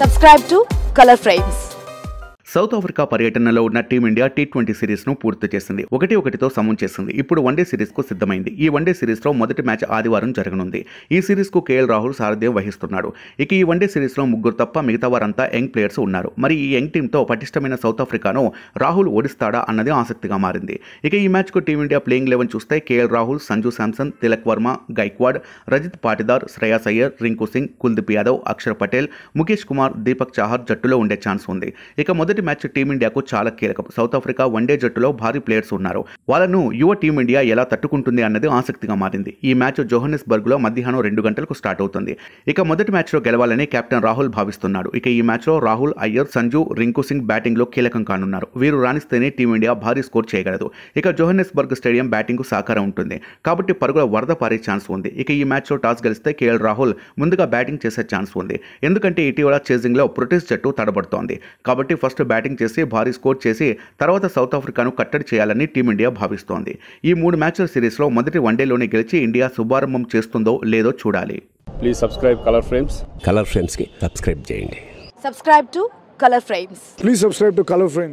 Subscribe to Color Frames. South Africa పర్యటనలో ఉన్న team India T20 సిరీస్ను పూర్తి చేసింది. 1-1తో సమం చేసింది. ఇప్పుడు వన్డే సిరీస్కు సిద్ధమైంది. ఈ వన్డే సిరీస్లో మొదటి మ్యాచ్ ఆదివారం జరగనుంది. ఈ సిరీస్కు కేఎల్ రాహుల్ సారథ్యం వహిస్తున్నాడు. ఇక ఈ వన్డే సిరీస్లో ముగ్గురు తప్ప మిగతా వారంతా యంగ్ ప్లేయర్స్ ఉన్నారు. మరి ఈ యంగ్ టీంతో పటిష్టమైన సౌత్ ఆఫ్రికాను రాహుల్ ఓడిస్తాడా అన్నది ఆసక్తిగా మారింది. ఇక ఈ మ్యాచ్కు టీమిండియా ప్లేయింగ్ 11 చూస్తే కేఎల్ రాహుల్, సంజు శాంసన్, తిలక్ వర్మ, గైక్వాడ్, రజిత్ పాటిదార్, శ్రేయాస్ అయ్యర్, రింకు సింగ్, కుల్దీప్ యాదవ్, అక్షర్ పటేల్, ముఖేష్ కుమార్, దీపక్ చాహర్ జట్టులో ఉండే ఛాన్స్ ఉంది. ఇక మొదటి మ్యాచ్ టీమిండియాకు చాలా కీలకం. సౌత్ ఆఫ్రికా వన్డే జట్టులో భారీ ప్లేయర్స్ ఉన్నారు. వాళ్ళను యువ టీమిండియా ఎలా తట్టుకుంటుంది అన్నది ఆసక్తిగా మారింది. ఈ మ్యాచ్ జోహన్నెస్బర్గ్లో మధ్యాహ్నం 2 గంటలకు స్టార్ట్ అవుతుంది. ఇక మొదటి మ్యాచ్లో గెలవాలని కెప్టెన్ రాహుల్ భావిస్తున్నాడు. ఇక ఈ మ్యాచ్లో రాహుల్, అయ్యర్, సంజు, రింకు సింగ్ బ్యాటింగ్లో కీలకం కానున్నారు. వీరు రాణిస్తేనే టీమిండియా భారీ స్కోర్ చేయగలదు. ఇక జోహన్నెస్బర్గ్ స్టేడియం బ్యాటింగ్కు సహకారం ఉంటుంది కాబట్టి పరుగుల వరద పారే ఛాన్స్ ఉంది. ఇక ఈ మ్యాచ్లో టాస్ గెలిస్తే కేఎల్ రాహుల్ ముందుగా బ్యాటింగ్ చేసే ఛాన్స్ ఉంది. ఎందుకంటే ఇటీవల చేజింగ్లో ప్రొటీస్ జట్టు తడబడుతోంది. కాబట్టి ఫస్ట్ బ్యాటింగ్ చేసి భారీ స్కోర్ చేసి తర్వాత సౌత్ ఆఫ్రికాను కట్టడి చేయాలని టీమిండియా భావిస్తోంది. ఈ 3 మ్యాచ్ల సిరీస్లో మొదటి వన్డేలోనే గెలిచి ఇండియా శుభారంభం చేస్తుందో లేదో చూడాలి. Please subscribe colour frames. Colour ఫ్రేమ్స్కి సబ్స్క్రైబ్ చేయండి. Subscribe to Color Frames. Please subscribe to Color Frames.